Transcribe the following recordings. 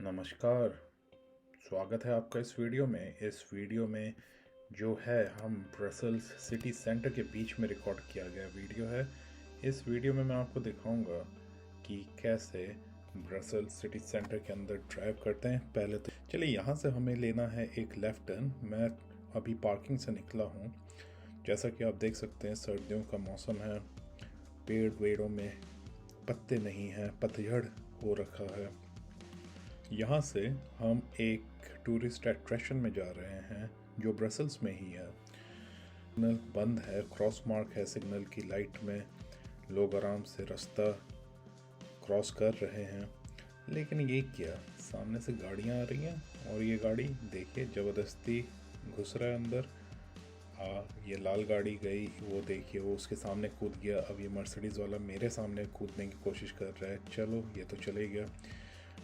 नमस्कार। स्वागत है आपका इस वीडियो में। इस वीडियो में जो है हम ब्रसल्स सिटी सेंटर के बीच में रिकॉर्ड किया गया वीडियो है। इस वीडियो में मैं आपको दिखाऊंगा कि कैसे ब्रसल्स सिटी सेंटर के अंदर ड्राइव करते हैं। पहले तो चलिए यहाँ से हमें लेना है एक लेफ़्ट टर्न। मैं अभी पार्किंग से निकला हूँ। जैसा कि आप देख सकते हैं सर्दियों का मौसम है, पेड़ वेड़ों में पत्ते नहीं हैं, पतझड़ हो रखा है। यहाँ से हम एक टूरिस्ट अट्रैक्शन में जा रहे हैं जो ब्रसल्स में ही है। सिग्नल बंद है, क्रॉस मार्क है सिग्नल की लाइट में। लोग आराम से रास्ता क्रॉस कर रहे हैं, लेकिन ये क्या, सामने से गाड़ियाँ आ रही हैं और ये गाड़ी देखिए ज़बरदस्ती घुस रहा है अंदर। ये लाल गाड़ी गई, वो देखिए वो उसके सामने कूद गया। अब ये मर्सिडीज़ वाला मेरे सामने कूदने की कोशिश कर रहा है। चलो ये तो चले गया।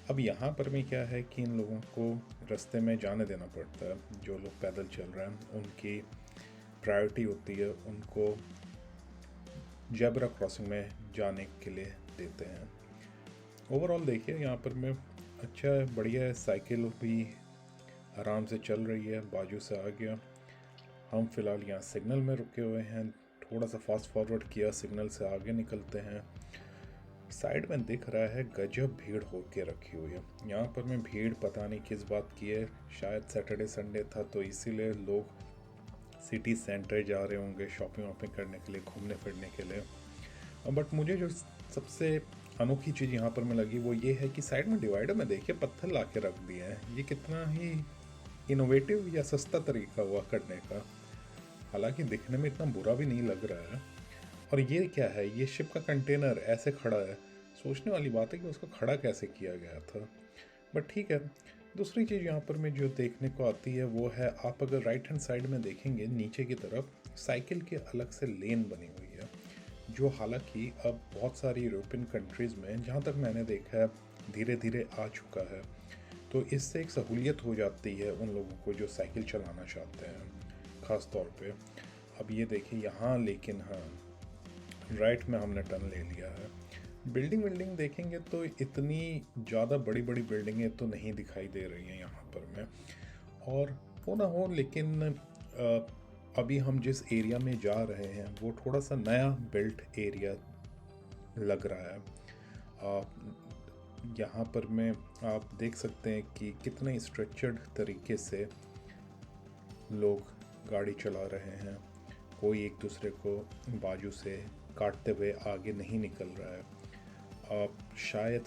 अब यहाँ पर भी क्या है कि इन लोगों को रास्ते में जाने देना पड़ता है। जो लोग पैदल चल रहे हैं उनकी प्रायोरिटी होती है, उनको जेब्रा क्रॉसिंग में जाने के लिए देते हैं। ओवरऑल देखिए यहाँ पर मैं अच्छा है, बढ़िया है। साइकिल भी आराम से चल रही है, बाजू से आ गया। हम फ़िलहाल यहाँ सिग्नल में रुके हुए हैं। थोड़ा सा फास्ट फॉरवर्ड किया, सिग्नल से आगे निकलते हैं। साइड में दिख रहा है गजब भीड़ होके रखी हुई है। यहाँ पर मैं भीड़ पता नहीं किस बात की है, शायद सैटरडे संडे था तो इसीलिए लोग सिटी सेंटर जा रहे होंगे शॉपिंग वॉपिंग करने के लिए, घूमने फिरने के लिए। बट मुझे जो सबसे अनोखी चीज़ यहाँ पर में लगी वो ये है कि साइड में डिवाइडर में देखिए पत्थर ला के रख दिए हैं। ये कितना ही इनोवेटिव या सस्ता तरीका हुआ करने का। हालांकि दिखने में इतना बुरा भी नहीं लग रहा है। और ये क्या है, ये शिप का कंटेनर ऐसे खड़ा है। सोचने वाली बात है कि उसको खड़ा कैसे किया गया था, बट ठीक है। दूसरी चीज़ यहाँ पर में जो देखने को आती है वो है, आप अगर राइट हैंड साइड में देखेंगे नीचे की तरफ साइकिल के अलग से लेन बनी हुई है, जो हालांकि अब बहुत सारी यूरोपियन कंट्रीज़ में जहाँ तक मैंने देखा है धीरे धीरे आ चुका है। तो इससे एक सहूलियत हो जाती है उन लोगों को जो साइकिल चलाना चाहते हैं ख़ास तौर पे। अब ये देखिए यहाँ, लेकिन हाँ राइट में हमने टर्न ले लिया है। बिल्डिंग देखेंगे तो इतनी ज़्यादा बड़ी बड़ी बिल्डिंगें तो नहीं दिखाई दे रही हैं यहाँ पर में। और हो ना हो, लेकिन अभी हम जिस एरिया में जा रहे हैं वो थोड़ा सा नया बिल्ट एरिया लग रहा है। यहाँ पर में आप देख सकते हैं कि कितने स्ट्रक्चर्ड तरीके से लोग गाड़ी चला रहे हैं। कोई एक दूसरे को बाजू से काटते हुए आगे नहीं निकल रहा है। शायद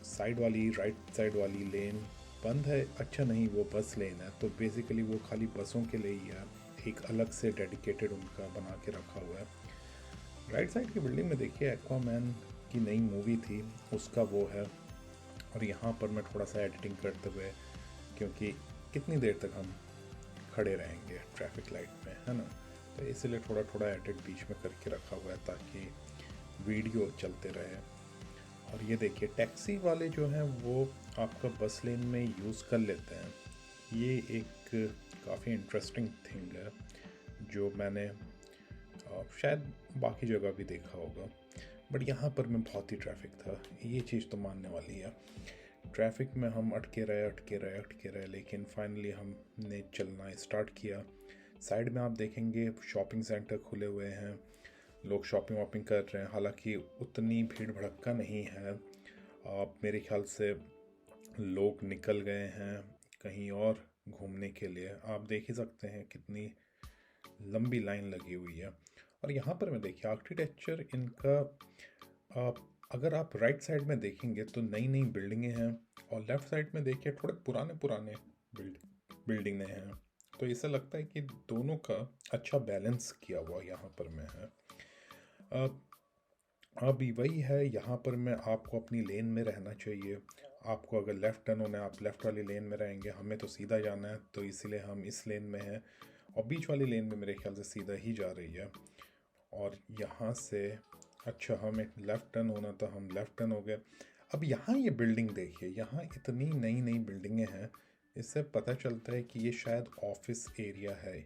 साइड वाली, राइट साइड वाली लेन बंद है। अच्छा नहीं, वो बस लेन है, तो बेसिकली वो खाली बसों के लिए ही है। एक अलग से डेडिकेटेड उनका बना के रखा हुआ है। राइट साइड की बिल्डिंग में देखिए एक्वामैन की नई मूवी थी उसका वो है। और यहाँ पर मैं थोड़ा सा एडिटिंग करते हुए, क्योंकि कितनी देर तक हम खड़े रहेंगे ट्रैफिक लाइट में, है ना, तो इसलिए थोड़ा थोड़ा एडिट बीच में करके रखा हुआ है ताकि वीडियो चलते रहे। और ये देखिए टैक्सी वाले जो हैं वो आपका बस लेन में यूज़ कर लेते हैं। ये एक काफ़ी इंटरेस्टिंग थिंग है जो मैंने शायद बाकी जगह भी देखा होगा, बट यहाँ पर में बहुत ही ट्रैफिक था। ये चीज़ तो मानने वाली है। ट्रैफिक में हम अटके रहे, लेकिन फाइनली हमने चलना स्टार्ट किया। साइड में आप देखेंगे शॉपिंग सेंटर खुले हुए हैं, लोग शॉपिंग वॉपिंग कर रहे हैं। हालांकि उतनी भीड़ भड़क्का नहीं है। मेरे ख्याल से लोग निकल गए हैं कहीं और घूमने के लिए। आप देख ही सकते हैं कितनी लंबी लाइन लगी हुई है। और यहाँ पर मैं देखिए आर्किटेक्चर इनका, अगर आप राइट साइड में देखेंगे तो नई नई बिल्डिंगें हैं, और लेफ़्ट साइड में देखिए थोड़े पुराने बिल्डिंगें हैं। तो ऐसा लगता है कि दोनों का अच्छा बैलेंस किया हुआ यहाँ पर में है। अभी वही है, यहाँ पर में आपको अपनी लेन में रहना चाहिए। आपको अगर लेफ़्ट टर्न होना है आप लेफ़्ट वाली लेन में रहेंगे। हमें तो सीधा जाना है तो इसलिए हम इस लेन में हैं, और बीच वाली लेन में मेरे ख्याल से सीधा ही जा रही है। और यहाँ से अच्छा हमें लेफ़्ट टर्न होना था, हम लेफ़्ट टर्न हो गए। अब यहाँ ये बिल्डिंग देखिए, यहाँ इतनी नई नई बिल्डिंगें हैं। इससे पता चलता है कि ये शायद ऑफिस एरिया है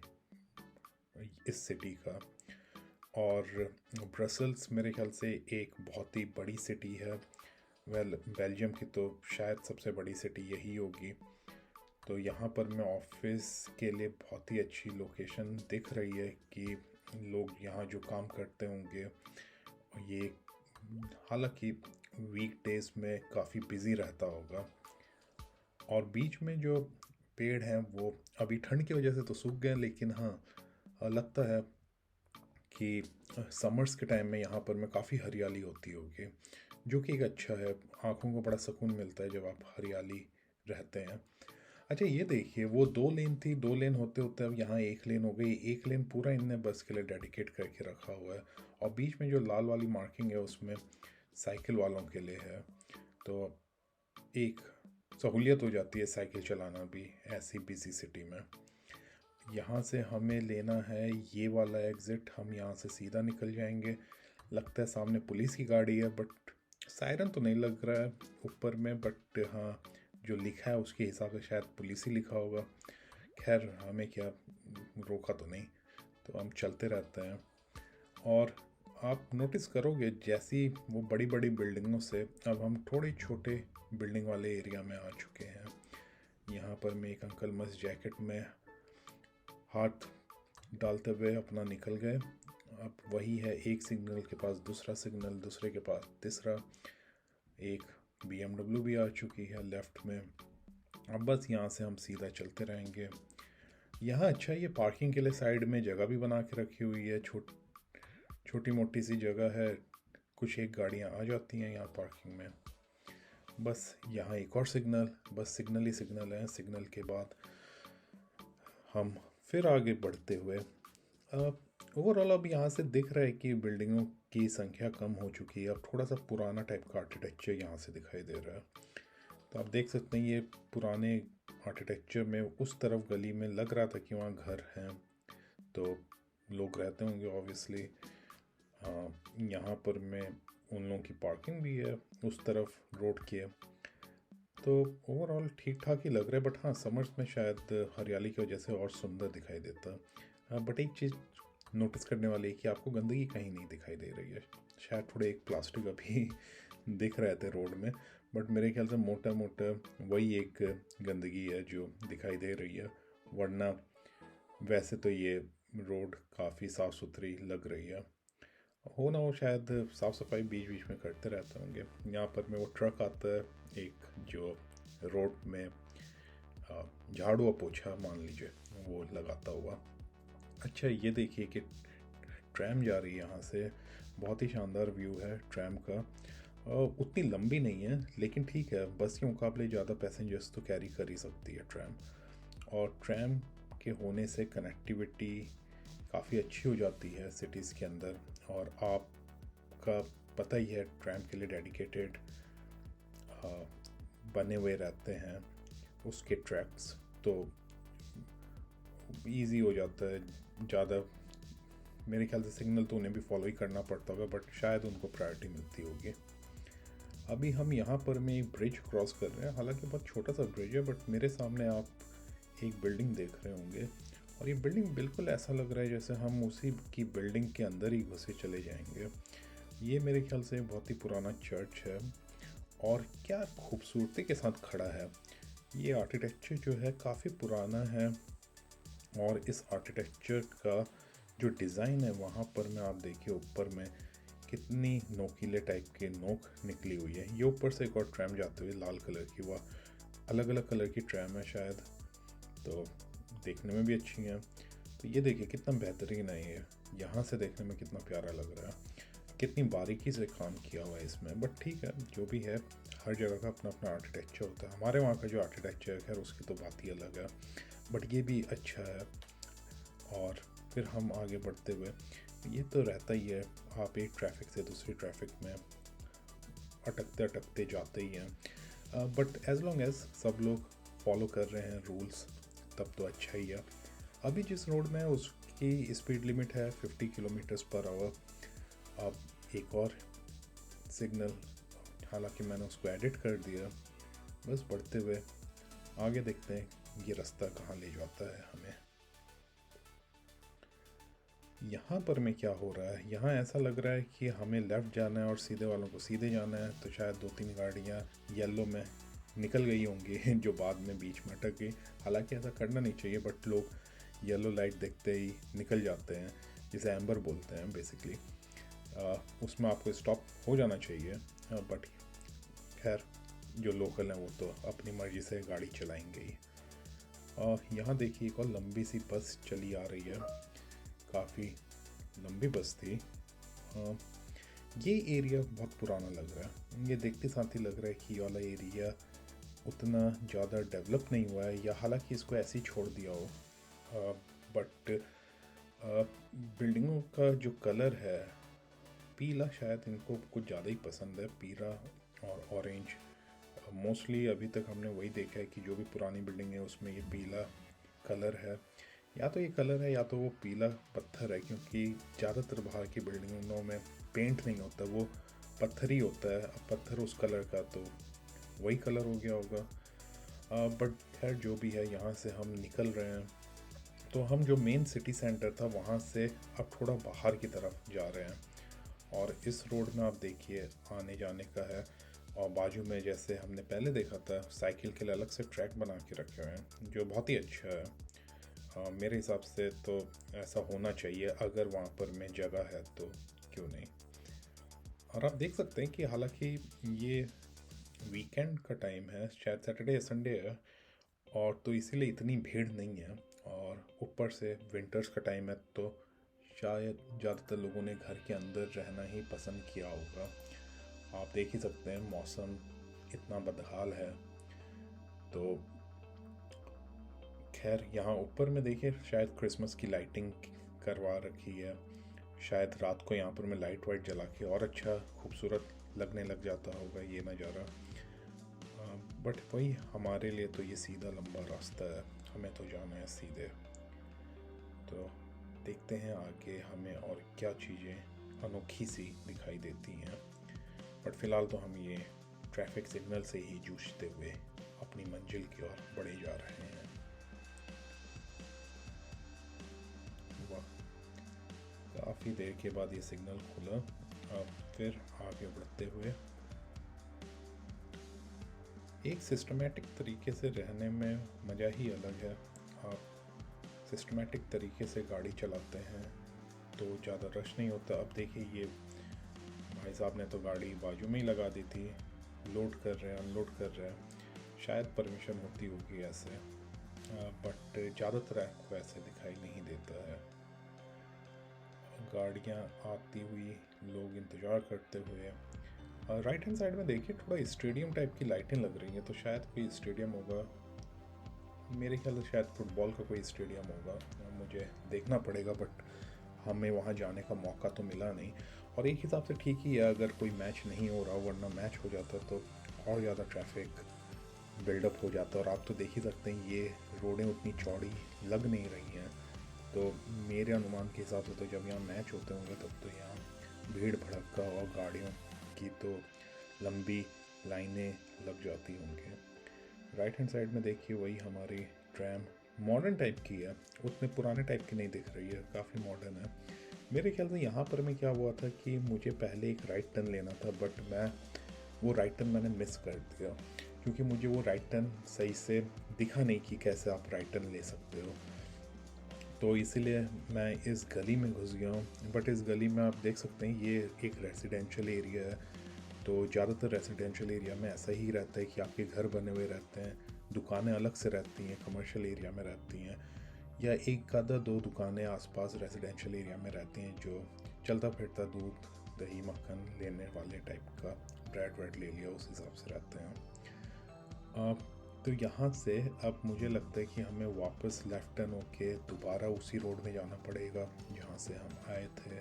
इस सिटी का। और ब्रसल्स मेरे ख्याल से एक बहुत ही बड़ी सिटी है। बेल्जियम की तो शायद सबसे बड़ी सिटी यही होगी। तो यहाँ पर मैं ऑफिस के लिए बहुत ही अच्छी लोकेशन दिख रही है कि लोग यहाँ जो काम करते होंगे ये, हालांकि वीक डेज में काफ़ी बिज़ी रहता होगा। और बीच में जो पेड़ हैं वो अभी ठंड की वजह से तो सूख गए, लेकिन हाँ लगता है कि समर्स के टाइम में यहाँ पर में काफ़ी हरियाली होती होगी, जो कि एक अच्छा है। आँखों को बड़ा सुकून मिलता है जब आप हरियाली रहते हैं। अच्छा ये देखिए, वो 2 लेन थी, 2 लेन होते होते अब यहाँ 1 लेन हो गई। 1 लेन पूरा इनने बस के लिए डेडिकेट करके रखा हुआ है, और बीच में जो लाल वाली मार्किंग है उसमें साइकिल वालों के लिए है। तो एक सहूलियत हो जाती है साइकिल चलाना भी ऐसी बिजी सिटी में। यहाँ से हमें लेना है ये वाला एग्ज़िट, हम यहाँ से सीधा निकल जाएंगे। लगता है सामने पुलिस की गाड़ी है, बट सायरन तो नहीं लग रहा है ऊपर में, बट हाँ जो लिखा है उसके हिसाब से शायद पुलिस ही लिखा होगा। खैर हमें क्या, रोका तो नहीं, तो हम चलते रहते हैं। और आप नोटिस करोगे जैसी वो बड़ी बड़ी बिल्डिंगों से अब हम थोड़े छोटे बिल्डिंग वाले एरिया में आ चुके हैं। यहाँ पर मैं एक अंकल मस्त जैकेट में हाथ डालते हुए अपना निकल गए। अब वही है, एक सिग्नल के पास दूसरा सिग्नल, दूसरे के पास तीसरा। एक BMW भी आ चुकी है लेफ़्ट में। अब बस यहाँ से हम सीधा चलते रहेंगे। यहाँ अच्छा ये पार्किंग के लिए साइड में जगह भी बना के रखी हुई है, छोटी मोटी सी जगह है। कुछ एक गाड़ियाँ आ जाती हैं यहाँ पार्किंग में। बस यहाँ एक और सिग्नल, बस सिग्नल ही सिग्नल है। सिग्नल के बाद हम फिर आगे बढ़ते हुए ओवरऑल अब यहाँ से दिख रहा है कि बिल्डिंगों की संख्या कम हो चुकी है। अब थोड़ा सा पुराना टाइप का आर्किटेक्चर यहाँ से दिखाई दे रहा है। तो आप देख सकते हैं ये पुराने आर्किटेक्चर में उस तरफ गली में लग रहा था कि वहाँ घर हैं, तो लोग रहते होंगे ऑब्वियसली। यहाँ पर में उन लोगों की पार्किंग भी है उस तरफ रोड के। तो ओवरऑल ठीक ठाक ही लग रहा है, बट हाँ समर्स में शायद हरियाली की वजह से और सुंदर दिखाई देता। बट एक चीज़ नोटिस करने वाली है कि आपको गंदगी कहीं नहीं दिखाई दे रही है। शायद थोड़े एक प्लास्टिक अभी दिख रहे थे रोड में, बट मेरे ख्याल से मोटा मोटा वही एक गंदगी है जो दिखाई दे रही है। वरना वैसे तो ये रोड काफ़ी साफ़ सुथरी लग रही है। हो ना हो शायद साफ़ सफाई बीच बीच में करते रहते होंगे। यहाँ पर में वो ट्रक आता है एक, जो रोड में झाड़ू और पोछा मान लीजिए वो लगाता हुआ। अच्छा ये देखिए कि ट्रैम जा रही है यहाँ से। बहुत ही शानदार व्यू है ट्रैम का। उतनी लंबी नहीं है, लेकिन ठीक है, बस के मुकाबले ज़्यादा पैसेंजर्स तो कैरी कर ही सकती है ट्रैम। और ट्रैम के होने से कनेक्टिविटी काफ़ी अच्छी हो जाती है सिटीज़ के अंदर। और आपका पता ही है ट्रैम के लिए डेडिकेटेड बने हुए रहते हैं उसके ट्रैक्स, तो इजी हो जाता है। ज़्यादा मेरे ख्याल से सिग्नल तो उन्हें भी फॉलो ही करना पड़ता होगा, बट शायद उनको प्रायोरिटी मिलती होगी। अभी हम यहाँ पर में एक ब्रिज क्रॉस कर रहे हैं, हालांकि बहुत छोटा सा ब्रिज है, बट मेरे सामने आप एक बिल्डिंग देख रहे होंगे। और ये बिल्डिंग बिल्कुल ऐसा लग रहा है जैसे हम उसी की बिल्डिंग के अंदर ही घुसे चले जाएंगे। ये मेरे ख्याल से बहुत ही पुराना चर्च है, और क्या खूबसूरती के साथ खड़ा है। ये आर्किटेक्चर जो है काफ़ी पुराना है, और इस आर्किटेक्चर का जो डिज़ाइन है वहाँ पर में आप देखिए ऊपर में कितनी नोकीले टाइप के नोक निकली हुई है। ये ऊपर से एक और ट्रैम जाते हुए लाल कलर की, वह अलग अलग कलर की ट्रैम है शायद, तो देखने में भी अच्छी हैं। तो ये देखिए कितना बेहतरीन है ये, यहाँ से देखने में कितना प्यारा लग रहा है, कितनी बारीकी से काम किया हुआ है इसमें। बट ठीक है, जो भी है, हर जगह का अपना अपना आर्किटेक्चर होता है। हमारे वहाँ का जो आर्किटेक्चर है खैर उसकी तो बात ही अलग है, बट ये भी अच्छा है। और फिर हम आगे बढ़ते हुए, ये तो रहता ही है, आप एक ट्रैफिक से दूसरी ट्रैफिक में अटकते अटकते जाते ही हैं। बट एज लॉन्ग एज सब लोग फॉलो कर रहे हैं रूल्स, तब तो अच्छा ही है। अभी जिस रोड में है उसकी स्पीड लिमिट है 50 किलोमीटर्स पर आवर। अब एक और सिग्नल, हालांकि मैंने उसको एडिट कर दिया। बस बढ़ते हुए आगे देखते हैं ये रास्ता कहाँ ले जाता है हमें। यहाँ पर में क्या हो रहा है, यहाँ ऐसा लग रहा है कि हमें लेफ़्ट जाना है और सीधे वालों को सीधे जाना है, तो शायद 2-3 गाड़ियाँ येलो में निकल गई होंगी जो बाद में बीच में अटक गई। हालांकि ऐसा करना नहीं चाहिए, बट लोग येलो लाइट देखते ही निकल जाते हैं, जिसे एम्बर बोलते हैं बेसिकली। उसमें आपको स्टॉप हो जाना चाहिए, बट खैर जो लोकल हैं वो तो अपनी मर्ज़ी से गाड़ी चलाएंगे ही। यहाँ देखिए एक और लंबी सी बस चली आ रही है, काफ़ी लंबी बस थी। ये एरिया बहुत पुराना लग रहा है, ये देखते साथ ही लग रहा है कि ये वाला एरिया उतना ज़्यादा डेवलप नहीं हुआ है, या हालांकि इसको ऐसे ही छोड़ दिया हो। बट बिल्डिंगों का जो कलर है पीला, शायद इनको कुछ ज़्यादा ही पसंद है, पीला और ऑरेंज। मोस्टली अभी तक हमने वही देखा है कि जो भी पुरानी बिल्डिंग है उसमें ये पीला कलर है, या तो ये कलर है या तो वो पीला पत्थर है, क्योंकि ज़्यादातर बाहर की बिल्डिंगों में पेंट नहीं होता, वो पत्थर ही होता है। अब पत्थर उस कलर का तो वही कलर हो गया होगा। बट खैर जो भी है, यहाँ से हम निकल रहे हैं। तो हम जो मेन सिटी सेंटर था वहाँ से अब थोड़ा बाहर की तरफ जा रहे हैं, और इस रोड में आप देखिए आने जाने का है, और बाजू में जैसे हमने पहले देखा था साइकिल के लिए अलग से ट्रैक बना के रखे हुए हैं, जो बहुत ही अच्छा है। मेरे हिसाब से तो ऐसा होना चाहिए, अगर वहाँ पर में जगह है तो क्यों नहीं। और आप देख सकते हैं कि हालांकि ये वीकेंड का टाइम है, शायद सैटरडे या संडे है, और तो इसीलिए इतनी भीड़ नहीं है। और ऊपर से विंटर्स का टाइम है, तो शायद ज़्यादातर लोगों ने घर के अंदर रहना ही पसंद किया होगा। आप देख ही सकते हैं मौसम इतना बदहाल है। तो खैर यहाँ ऊपर में देखिए शायद क्रिसमस की लाइटिंग करवा रखी है, शायद रात को यहाँ पर मैं लाइट वाइट जला के और अच्छा खूबसूरत लगने लग जाता होगा ये नज़ारा। बट वही हमारे लिए तो ये सीधा लंबा रास्ता है, हमें तो जाना है सीधे। तो देखते हैं आगे हमें और क्या चीज़ें अनोखी सी दिखाई देती हैं। बट फ़िलहाल तो हम ये ट्रैफिक सिग्नल से ही जूझते हुए अपनी मंजिल की ओर बढ़े जा रहे हैं। वाह, काफ़ी देर के बाद ये सिग्नल खुला। अब फिर आगे बढ़ते हुए एक सिस्टमेटिक तरीके से रहने में मज़ा ही अलग है। आप सिस्टमेटिक तरीके से गाड़ी चलाते हैं तो ज़्यादा रश नहीं होता। अब देखिए ये भाई साहब ने तो गाड़ी बाजू में ही लगा दी थी, लोड कर रहे हैं अनलोड कर रहे हैं, शायद परमिशन होती होगी ऐसे, बट ज़्यादातर आपको ऐसे दिखाई नहीं देता है। गाड़ियाँ आती हुई, लोग इंतज़ार करते हुए। राइट हैंड साइड में देखिए थोड़ा स्टेडियम टाइप की लाइटें लग रही हैं, तो शायद कोई स्टेडियम होगा, मेरे ख्याल से शायद फुटबॉल का कोई स्टेडियम होगा, मुझे देखना पड़ेगा। बट हमें वहाँ जाने का मौका तो मिला नहीं, और एक हिसाब से ठीक ही है अगर कोई मैच नहीं हो रहा, वरना मैच हो जाता तो और ज़्यादा ट्रैफिक बिल्डअप हो जाता। और आप तो देख ही सकते हैं ये रोडें उतनी चौड़ी लग नहीं रही हैं, तो मेरे अनुमान के हिसाब से तो जब यहाँ मैच होते होंगे तब तो यहाँ भीड़ भड़का और गाड़ियों की तो लंबी लाइनें लग जाती होंगी। राइट हैंड साइड में देखिए वही हमारी ट्रैम मॉडर्न टाइप की है, उतने पुराने टाइप की नहीं दिख रही है, काफ़ी मॉडर्न है। मेरे ख्याल से यहाँ पर मैं क्या हुआ था कि मुझे पहले एक राइट टर्न लेना था, बट मैं वो राइट टर्न मैंने मिस कर दिया, क्योंकि मुझे वो राइट टर्न सही से दिखा नहीं कि कैसे आप राइट टर्न ले सकते हो, तो इसीलिए मैं इस गली में घुस गया हूँ। बट इस गली में आप देख सकते हैं ये एक रेजिडेंशियल एरिया है, तो ज़्यादातर रेजिडेंशियल एरिया में ऐसा ही रहता है कि आपके घर बने हुए रहते हैं, दुकानें अलग से रहती हैं, कमर्शियल एरिया में रहती हैं, या एक आधा दो दुकानें आसपास रेजिडेंशियल एरिया में रहती हैं जो चलता फिरता दूध दही मक्खन लेने वाले टाइप का, ब्रेड व्रेड ले लिया उस हिसाब से रहते हैं। तो यहाँ से अब मुझे लगता है कि हमें वापस लेफ्ट टर्न होके दोबारा उसी रोड में जाना पड़ेगा जहाँ से हम आए थे।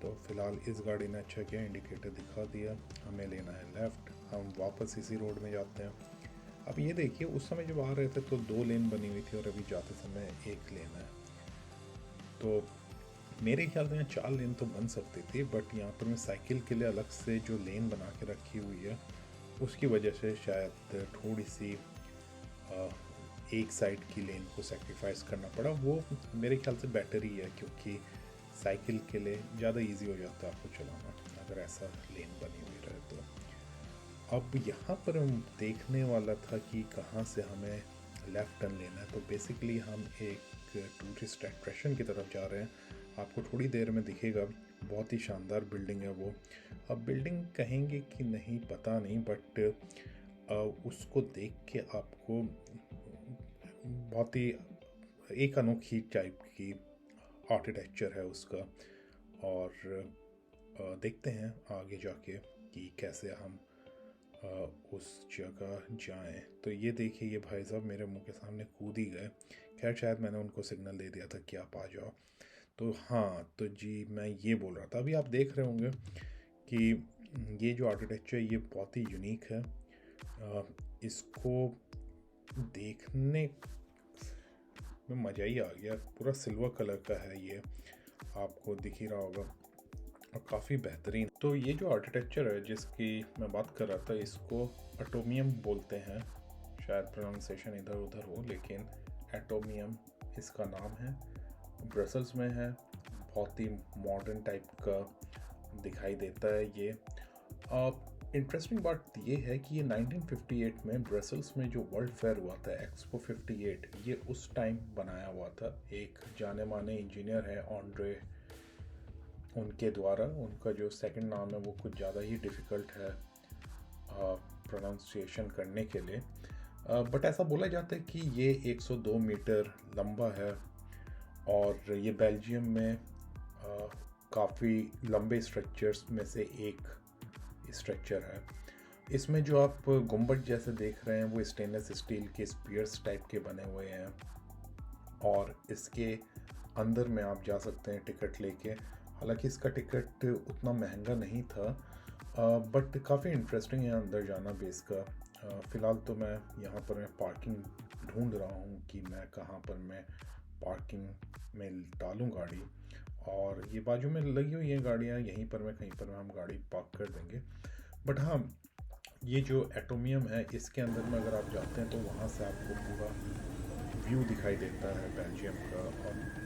तो फ़िलहाल इस गाड़ी ने अच्छा किया, इंडिकेटर दिखा दिया, हमें लेना है लेफ़्ट, हम वापस इसी रोड में जाते हैं। अब ये देखिए उस समय जब आ रहे थे तो 2 लेन बनी हुई थी, और अभी जाते समय 1 लेन है, तो मेरे ख्याल से यहाँ 4 लेन तो बन सकती थी, बट यहाँ पर मैं साइकिल के लिए अलग से जो लेन बना के रखी हुई है उसकी वजह से शायद थोड़ी सी एक साइड की लेन को सेक्रीफाइस करना पड़ा। वो मेरे ख्याल से बेटर ही है, क्योंकि साइकिल के लिए ज़्यादा इजी हो जाता है आपको चलाना, अगर ऐसा लेन बनी हुई रहे तो। अब यहाँ पर हम देखने वाला था कि कहाँ से हमें लेफ़्ट टर्न लेना है। तो बेसिकली हम एक टूरिस्ट अट्रैक्शन की तरफ जा रहे हैं, आपको थोड़ी देर में दिखेगा। बहुत ही शानदार बिल्डिंग है वो। अब बिल्डिंग कहेंगे कि नहीं पता नहीं, बट उसको देख के आपको बहुत ही एक अनोखी टाइप की आर्किटेक्चर है उसका। और देखते हैं आगे जाके कि कैसे हम उस जगह जाएं। तो ये देखिए, ये भाई साहब मेरे मुंह के सामने कूद ही गए। खैर शायद मैंने उनको सिग्नल दे दिया था कि आप आ जाओ। तो हाँ, तो जी मैं ये बोल रहा था, अभी आप देख रहे होंगे कि ये जो आर्किटेक्चर ये बहुत ही यूनिक है। इसको देखने में मज़ा ही आ गया। पूरा सिल्वर कलर का है ये, आपको दिख ही रहा होगा, और काफ़ी बेहतरीन। तो ये जो आर्किटेक्चर है जिसकी मैं बात कर रहा था, इसको एटोमियम बोलते हैं। शायद प्रोनाउंसिएशन इधर उधर हो, लेकिन एटोमियम इसका नाम है। ब्रसल्स में है, बहुत ही मॉडर्न टाइप का दिखाई देता है ये। इंटरेस्टिंग बात ये है कि ये 1958 में ब्रसल्स में जो वर्ल्ड फेयर हुआ था, एक्सपो 58, ये उस टाइम बनाया हुआ था। एक जाने माने इंजीनियर है ऑन्ड्रे, उनके द्वारा। उनका जो सेकंड नाम है वो कुछ ज़्यादा ही डिफ़िकल्ट है प्रोनाउंसिएशन करने के लिए, बट ऐसा बोला जाता है कि ये 102 मीटर लंबा है, और ये बेल्जियम में काफ़ी लंबे स्ट्रक्चर्स में से एक स्ट्रक्चर है। इसमें जो आप गुंबद जैसे देख रहे हैं वो स्टेनलेस स्टील के स्पीयर्स टाइप के बने हुए हैं, और इसके अंदर में आप जा सकते हैं टिकट लेके। हालांकि इसका टिकट उतना महंगा नहीं था, बट काफ़ी इंटरेस्टिंग है अंदर जाना बेस का। फ़िलहाल तो मैं यहाँ पर मैं पार्किंग ढूंढ रहा हूँ कि मैं कहाँ पर मैं पार्किंग में डालूँ गाड़ी, और ये बाजू में लगी हुई हैं गाड़ियाँ, यहीं पर मैं कहीं पर हम गाड़ी पार्क कर देंगे। बट हाँ, ये जो एटोमियम है इसके अंदर में अगर आप जाते हैं तो वहाँ से आपको पूरा व्यू दिखाई देता है बेल्जियम का, और